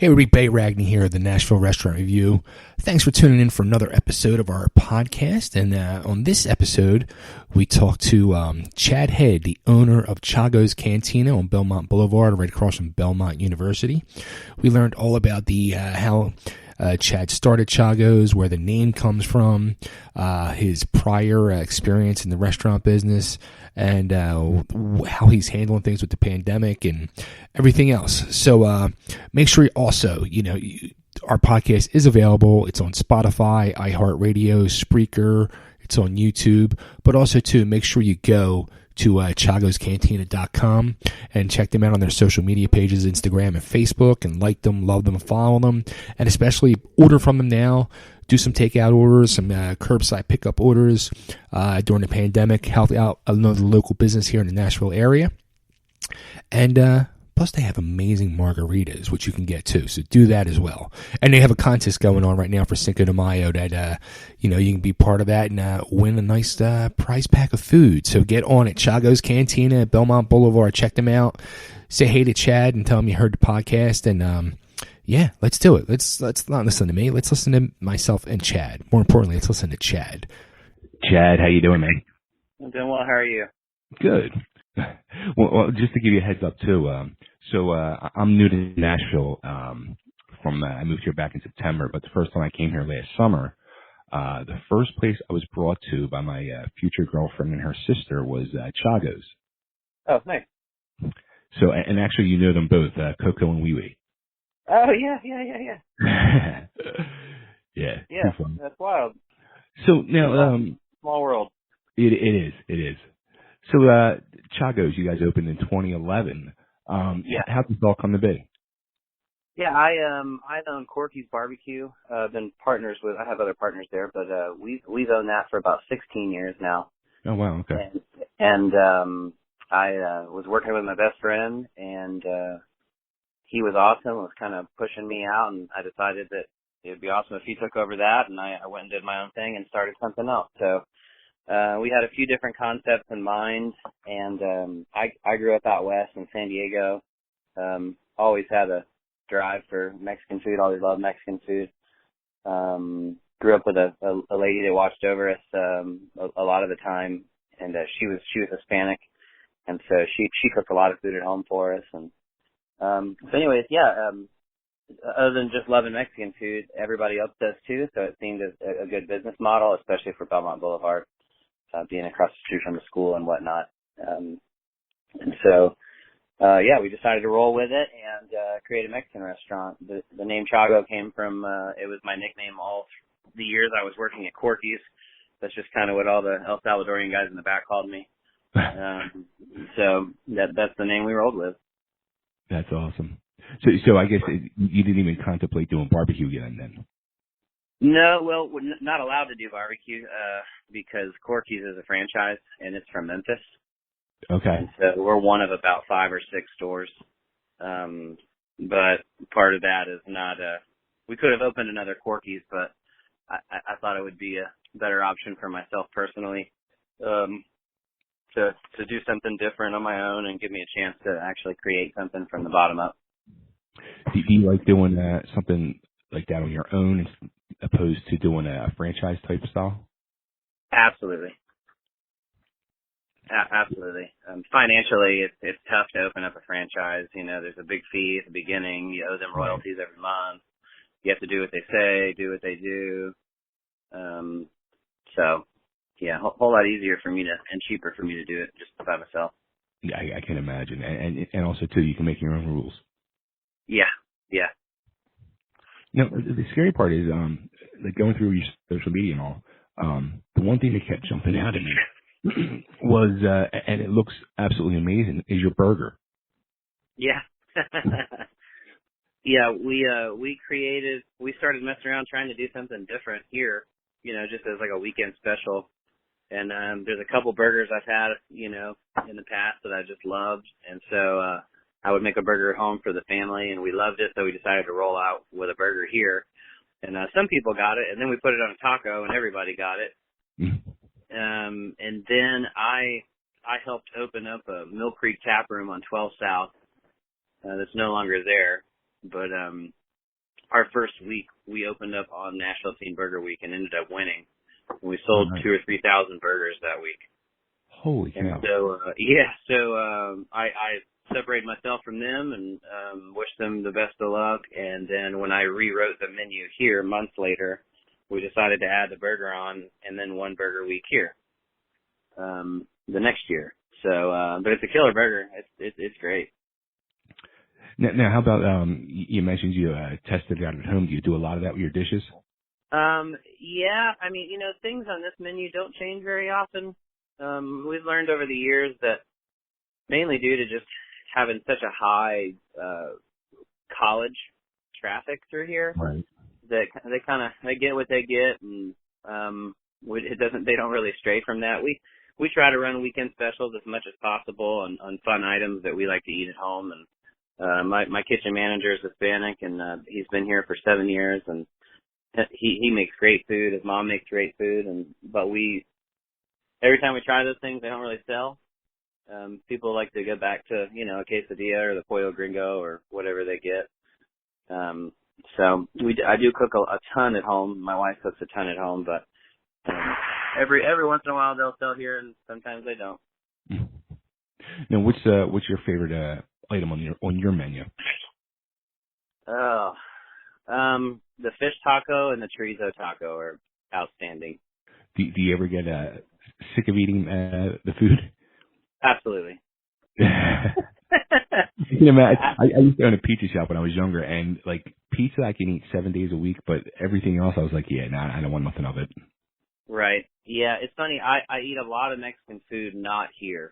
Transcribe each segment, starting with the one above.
Hey, everybody, Bay Ragney here at the Nashville Restaurant Review. Thanks for tuning in for another episode of our podcast. And on this episode, we talked to Chad Head, the owner of Chago's Cantina on Belmont Boulevard, right across from Belmont University. We learned all about the how Chad started Chago's, where the name comes from, his prior experience in the restaurant business, and how he's handling things with the pandemic and everything else. So make sure you also, our podcast is available. It's on Spotify, iHeartRadio, Spreaker. It's on YouTube. But also, too, make sure you go to chagoscantina.com and check them out on their social media pages, Instagram and Facebook, and like them, love them, follow them, and especially order from them now. Do some takeout orders, some curbside pickup orders during the pandemic. Help out another local business here in the Nashville area. And plus, they have amazing margaritas, which you can get too. So do that as well. And they have a contest going on right now for Cinco de Mayo that, you can be part of that and win a nice prize pack of food. So get on it. Chago's Cantina at Belmont Boulevard. Check them out. Say hey to Chad and tell him you heard the podcast. And yeah, let's do it. Let's not listen to me. Let's listen to myself and Chad. More importantly, let's listen to Chad. Chad, how you doing, man? I'm doing well. How are you? Good. Well, just to give you a heads up too. So I'm new to Nashville. I moved here back in September, but the first time I came here last summer, the first place I was brought to by my future girlfriend and her sister was Chago's. Oh, nice. So, and actually, you know them both, Coco and Wee Wee. Oh, yeah. Yeah, that's wild. So now, small world. It is. So, Chago's, you guys opened in 2011. Yeah. How did this all come to be? Yeah, I own Corky's Barbecue. I've been partners with. I have other partners there, but we've owned that for about 16 years now. Oh wow, okay. And I was working with my best friend, and he was awesome. Was kind of pushing me out, and I decided that it would be awesome if he took over that, and I went and did my own thing and started something else. So we had a few different concepts in mind, and I grew up out west in San Diego. Always had a drive for Mexican food. Always loved Mexican food. Grew up with a lady that watched over us a lot of the time, and she was Hispanic, and so she cooked a lot of food at home for us. And so anyways, yeah. Other than just loving Mexican food, everybody else does too. So it seemed a good business model, especially for Belmont Boulevard, being across the street from the school and whatnot. And so, yeah, we decided to roll with it and create a Mexican restaurant. The name Chago came from, it was my nickname all the years I was working at Corky's. That's just kind of what all the El Salvadorian guys in the back called me. So that's the name we rolled with. That's awesome. So I guess you didn't even contemplate doing barbecue again then? No, well, we're not allowed to do barbecue because Corky's is a franchise and it's from Memphis. Okay. And so we're one of about 5 or 6 stores. But part of that is not we could have opened another Corky's, but I thought it would be a better option for myself personally to do something different on my own and give me a chance to actually create something from the bottom up. Do you like doing something like that on your own as opposed to doing a franchise type style? Absolutely. Absolutely. Financially, it's tough to open up a franchise. There's a big fee at the beginning. You owe them royalties every month. You have to do what they say, do what they do. So, yeah, a whole lot easier for me and cheaper for me to do it just by myself. Yeah, I can imagine. And also, too, you can make your own rules. Yeah. The scary part is, like going through your social media and all, the one thing that kept jumping out at me was, and it looks absolutely amazing, is your burger. Yeah. Yeah, we started messing around trying to do something different here, just as like a weekend special. And there's a couple burgers I've had, in the past that I just loved. And so I would make a burger at home for the family, and we loved it, so we decided to roll out with a burger here. And some people got it, and then we put it on a taco, and everybody got it. And then I helped open up a Mill Creek tap room on 12 South that's no longer there. But our first week, we opened up on Nashville Teen Burger Week and ended up winning. We sold 2,000 or 3,000 burgers that week. Holy cow. And so, I separated myself from them and, wished them the best of luck. And then when I rewrote the menu here months later, we decided to add the burger on and then one burger week here, the next year. So, but it's a killer burger. It's great. Now, how about, you mentioned you tested it out at home. Do you do a lot of that with your dishes? Yeah, I mean, things on this menu don't change very often. We've learned over the years that mainly due to just having such a high, college traffic through here, right, that they get what they get, and, they don't really stray from that. We try to run weekend specials as much as possible on fun items that we like to eat at home. And, my kitchen manager is Hispanic, and, he's been here for 7 years, and he makes great food. His mom makes great food, but every time we try those things, they don't really sell. People like to go back to, a quesadilla or the pollo gringo or whatever they get. So I do cook a ton at home. My wife cooks a ton at home, but every once in a while they'll sell here, and sometimes they don't. Now, what's your favorite item on your menu? Oh, the fish taco and the chorizo taco are outstanding. Do you ever get sick of eating the food? Absolutely. I used to own a pizza shop when I was younger, and like pizza I can eat 7 days a week, but everything else I was like, I don't want nothing of it. Right. Yeah, it's funny. I eat a lot of Mexican food not here,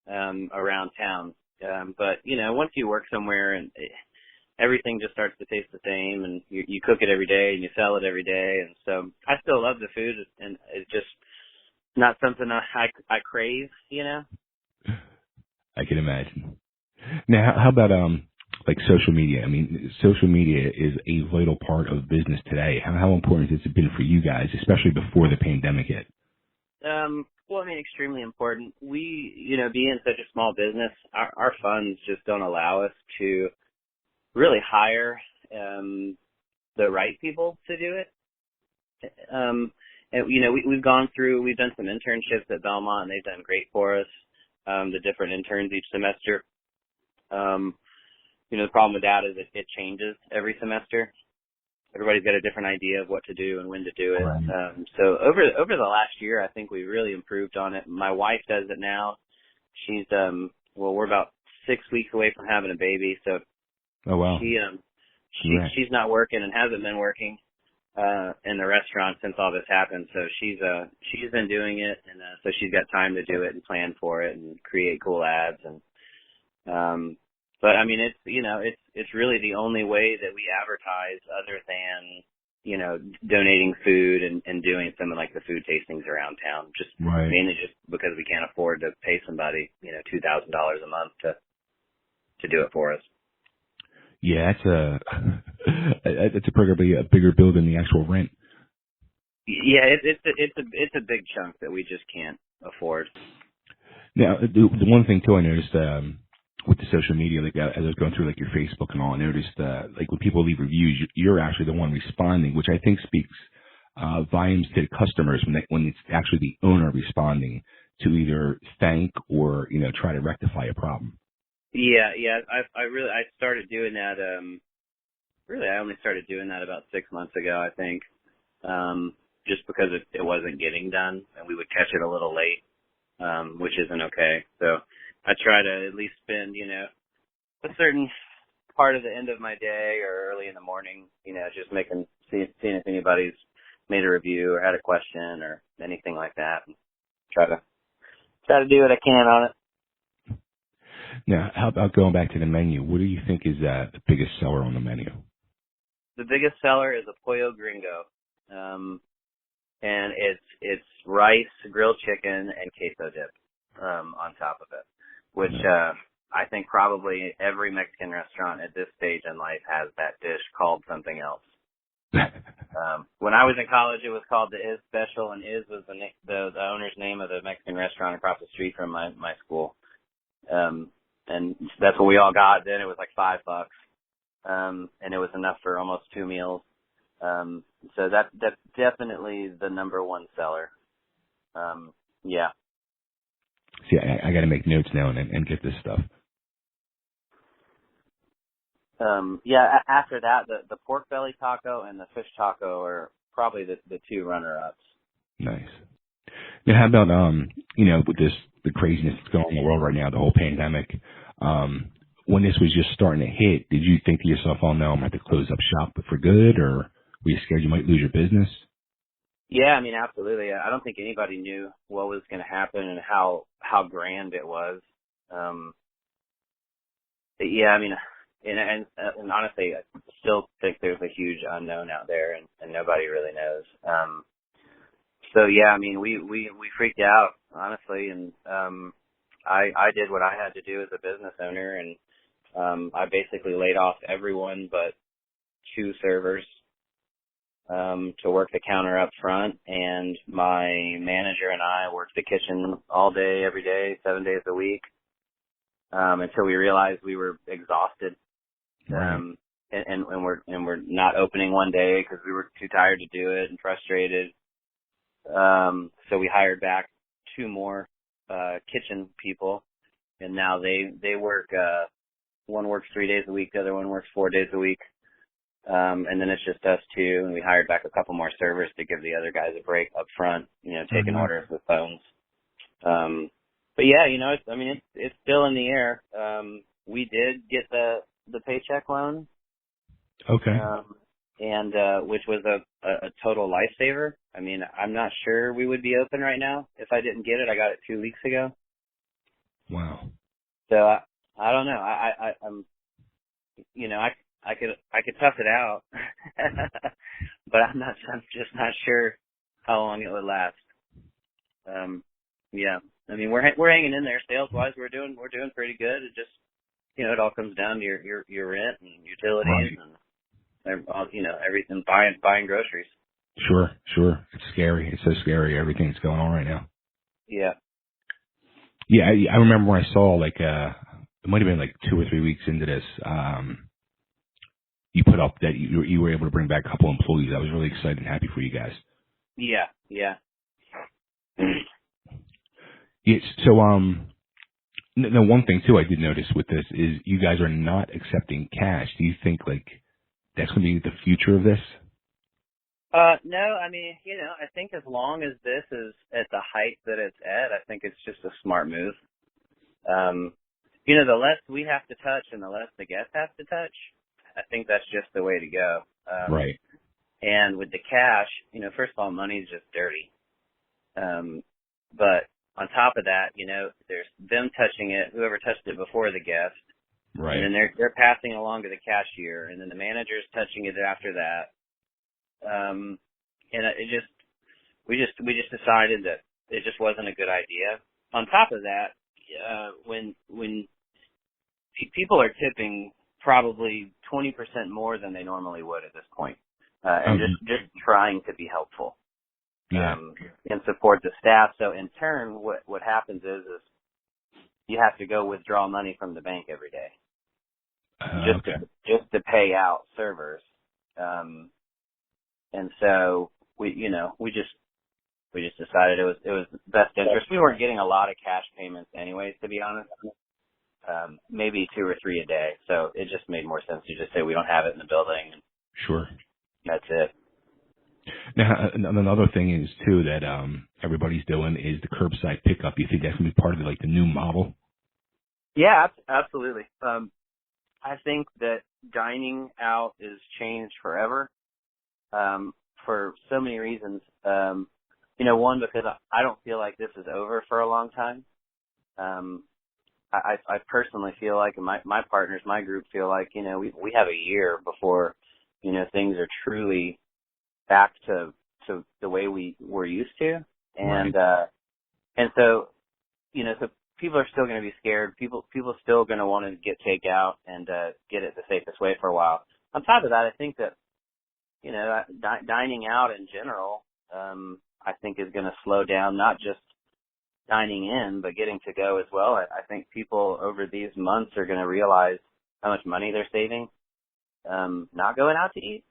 around town. But once you work somewhere and everything just starts to taste the same, and you cook it every day and you sell it every day, and so I still love the food, and it's just not something I crave, I can imagine. Now, how about like social media? I mean, social media is a vital part of business today. How important has it been for you guys, especially before the pandemic hit? Well, I mean, extremely important. We, being such a small business, our funds just don't allow us to really hire the right people to do it. And we've done some internships at Belmont, and they've done great for us. The different interns each semester. The problem with that is it changes every semester. Everybody's got a different idea of what to do and when to do it. Right. So over the last year, I think we really improved on it. My wife does it now. She's we're about 6 weeks away from having a baby, so oh wow. She's not working and hasn't been working in the restaurant since all this happened. So she's been doing it, and so she's got time to do it and plan for it and create cool ads. And but I mean, it's really the only way that we advertise other than donating food and doing something like the food tastings around town. Just right. Mainly just because we can't afford to pay somebody $2,000 a month to do it for us. Yeah, it's probably a bigger bill than the actual rent. Yeah, it's a big chunk that we just can't afford. Now, the one thing too I noticed with the social media, like as I was going through like your Facebook and all, I noticed like when people leave reviews, you're actually the one responding, which I think speaks volumes to the customers when it's actually the owner responding to either thank or try to rectify a problem. Yeah. I started doing that. I only started doing that about 6 months ago, I think. Just because it wasn't getting done, and we would catch it a little late, which isn't okay. So I try to at least spend, a certain part of the end of my day or early in the morning, just seeing if anybody's made a review or had a question or anything like that. And try to do what I can on it. Now, how about going back to the menu? What do you think is the biggest seller on the menu? The biggest seller is a pollo gringo, and it's rice, grilled chicken, and queso dip on top of it, which I think probably every Mexican restaurant at this stage in life has that dish called something else. When I was in college, it was called the Iz Special, and Iz was the owner's name of the Mexican restaurant across the street from my school. And that's what we all got then. It was like $5. and it was enough for almost 2 meals. So that's definitely the number one seller. Yeah. See, I got to make notes now and get this stuff. After that, the pork belly taco and the fish taco are probably the two runner-ups. Nice. Now, how about, with the craziness that's going on in the world right now, the whole pandemic, when this was just starting to hit, did you think to yourself, oh no, I'm going to have to close up shop for good, or were you scared you might lose your business? Yeah, I mean, absolutely. I don't think anybody knew what was going to happen and how grand it was. Yeah, I mean, and honestly, I still think there's a huge unknown out there, and nobody really knows. So yeah, I mean, we freaked out, honestly, and I did what I had to do as a business owner, and I basically laid off everyone but 2 servers to work the counter up front, and my manager and I worked the kitchen all day, every day, 7 days a week, until we realized we were exhausted. Right. And we're not opening one day because we were too tired to do it and frustrated. So we hired back 2 more kitchen people, and now they work. One works 3 days a week, the other one works 4 days a week. And then it's just us 2, and we hired back a couple more servers to give the other guys a break up front, taking orders with phones. But yeah, it's still in the air. We did get the paycheck loan. Okay. And which was a total lifesaver. I mean, I'm not sure we would be open right now if I didn't get it. I got it 2 weeks ago. Wow. So I don't know. I'm I could tough it out, but I'm just not sure how long it would last. Yeah, I mean, we're hanging in there sales wise. We're doing pretty good. It just, it all comes down to your rent and utilities, Right. and everything, buying groceries. Sure. It's scary. It's so scary, everything that's going on right now. Yeah. Yeah, I remember when I saw, it might have been 2 or 3 weeks into this, you put up that you were able to bring back a couple employees. I was really excited and happy for you guys. Yeah. Yes. So, no, one thing too I did notice with this is you guys are not accepting cash. Do you think that's going to be the future of this? No, I mean, I think as long as this is at the height that it's at, I think it's just a smart move. The less we have to touch and the less the guests have to touch, I think that's just the way to go. Right. And with the cash, first of all, money's just dirty. But on top of that, there's them touching it, whoever touched it before the guest. Right. And then they're passing it along to the cashier, and then the manager's touching it after that. And we just decided that it just wasn't a good idea. On top of that, when people are tipping probably 20% more than they normally would at this point, and just trying to be helpful, and support the staff. So in turn, what happens is you have to go withdraw money from the bank every day, just to pay out servers. And so we just decided it was best interest. We weren't getting a lot of cash payments anyways, to be honest. Maybe 2 or 3 a day. So it just made more sense to just say we don't have it in the building. Sure. That's it. Now, another thing is too that everybody's doing is the curbside pickup. Do you think that's going to be part of the new model? Yeah, absolutely. I think that dining out is changed forever. For so many reasons. One, because I don't feel like this is over for a long time. I personally feel like, and my partners, my group feel like, we have a year before, things are truly back to the way we were used to. And, right. And so, so people are still going to be scared. People still going to want to get takeout and, get it the safest way for a while. On top of that, I think that, dining out in general, I think is going to slow down, not just dining in, but getting to go as well. I think people over these months are going to realize how much money they're saving. not going out to eat.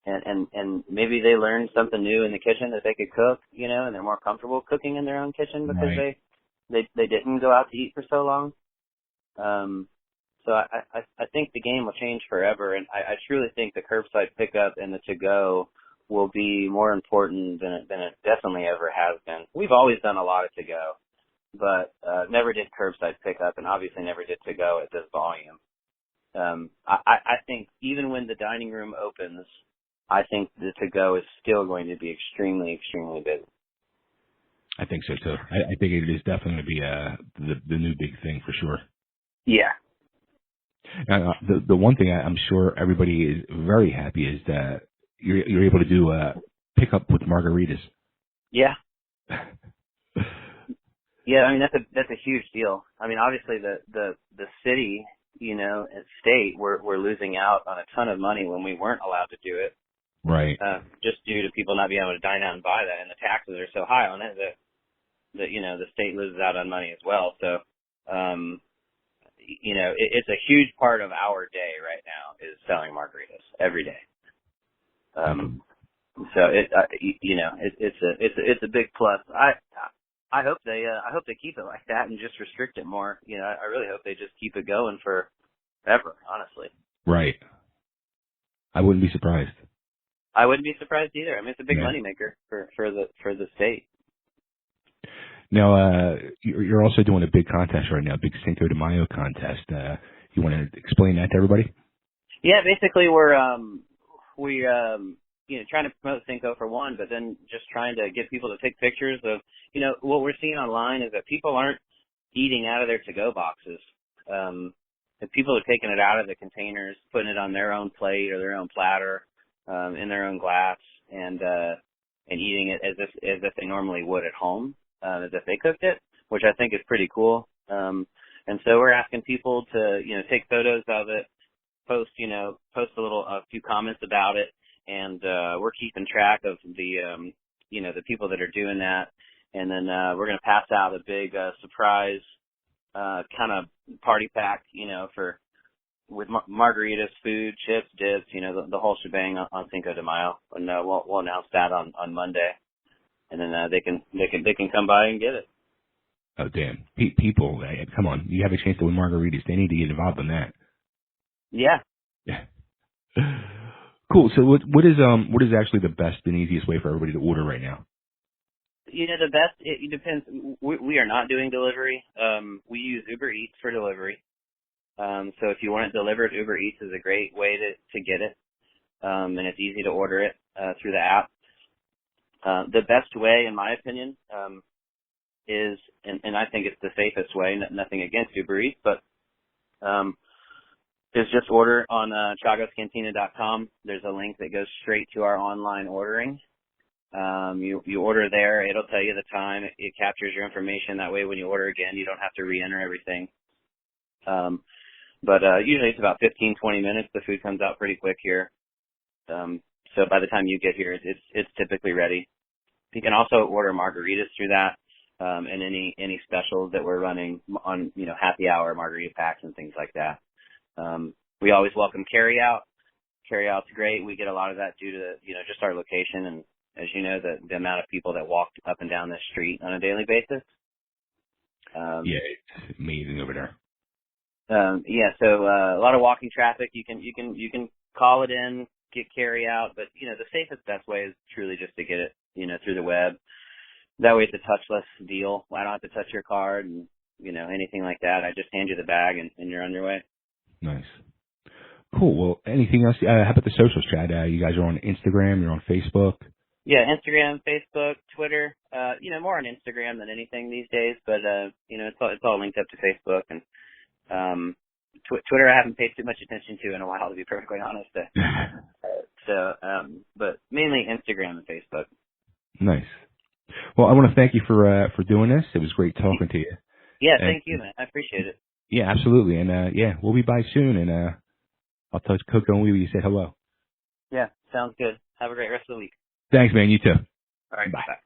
And maybe they learned something new in the kitchen that they could cook, and they're more comfortable cooking in their own kitchen because Right. they didn't go out to eat for so long. So I think the game will change forever, and I truly think the curbside pickup and the to-go will be more important than it definitely ever has been. We've always done a lot of to-go, but never did curbside pickup, and obviously never did to-go at this volume. I think even when the dining room opens, I think the to-go is still going to be extremely, extremely busy. I think so too. I think it is definitely going to be the new big thing for sure. Yeah. The one thing I'm sure everybody is very happy is that you're able to do pick up with margaritas. Yeah. Yeah, I mean that's a huge deal. I mean, obviously the city, and state we're losing out on a ton of money when we weren't allowed to do it. Right. Just due to people not being able to dine out and buy that, and the taxes are so high on it that the state loses out on money as well. So, it's a huge part of our day right now is selling margaritas every day. So it's a big plus. I hope they keep it like that and just restrict it more. I really hope they just keep it going forever, honestly. Right. I wouldn't be surprised. I wouldn't be surprised either. I mean, it's a big Yeah. moneymaker for the state. Now, you're also doing a big contest right now, a big Cinco de Mayo contest. You want to explain that to everybody? Yeah, basically we're trying to promote Cinco for one, but then just trying to get people to take pictures of, what we're seeing online is that people aren't eating out of their to-go boxes. If people are taking it out of the containers, putting it on their own plate or their own platter, in their own glass, and eating it as if they normally would at home, as if they cooked it, which I think is pretty cool. And so we're asking people to, take photos of it, post a few comments about it, and we're keeping track of the people that are doing that, and then we're going to pass out a big surprise kind of party pack, with margaritas, food, chips, dips, the whole shebang on Cinco de Mayo, and we'll announce that on Monday, and then they can come by and get it. Oh damn! People, come on! You have a chance to win margaritas. They need to get involved in that. Yeah. Yeah. Cool. So what is actually the best and easiest way for everybody to order right now? The best, it depends. We are not doing delivery. We use Uber Eats for delivery. So if you want it delivered, Uber Eats is a great way to get it. And it's easy to order it through the app. The best way, in my opinion, is, and I think it's the safest way, nothing against Uber Eats, but is just order on chagoscantina.com. There's a link that goes straight to our online ordering. You order there, it'll tell you the time, it captures your information. That way when you order again, you don't have to re-enter everything. But usually it's about 15, 20 minutes. The food comes out pretty quick here. So by the time you get here, it's typically ready. You can also order margaritas through that, and any specials that we're running on, happy hour margarita packs and things like that. We always welcome carryout. Carryout's great. We get a lot of that due to, just our location and, as you know, the amount of people that walk up and down this street on a daily basis. Yeah, it's amazing over there. So a lot of walking traffic. You can call it in, get carry out, but the safest best way is truly just to get it, through the web. That way it's a touchless deal. I don't have to touch your card and anything like that. I just hand you the bag and you're on your way. Nice. Cool. Well, anything else? How about the socials, Chad? You guys are on Instagram. You're on Facebook. Yeah, Instagram, Facebook, Twitter. More on Instagram than anything these days, but it's all linked up to Facebook, and Twitter I haven't paid too much attention to in a while, to be perfectly honest. But mainly Instagram and Facebook. Nice. Well, I want to thank you for doing this. It was great talking to you. Yeah, thank you, man. I appreciate it. Yeah, absolutely. And we'll be by soon, and I'll touch Coco and we say hello. Yeah, sounds good. Have a great rest of the week. Thanks, man. You too. All right. Bye. Bye.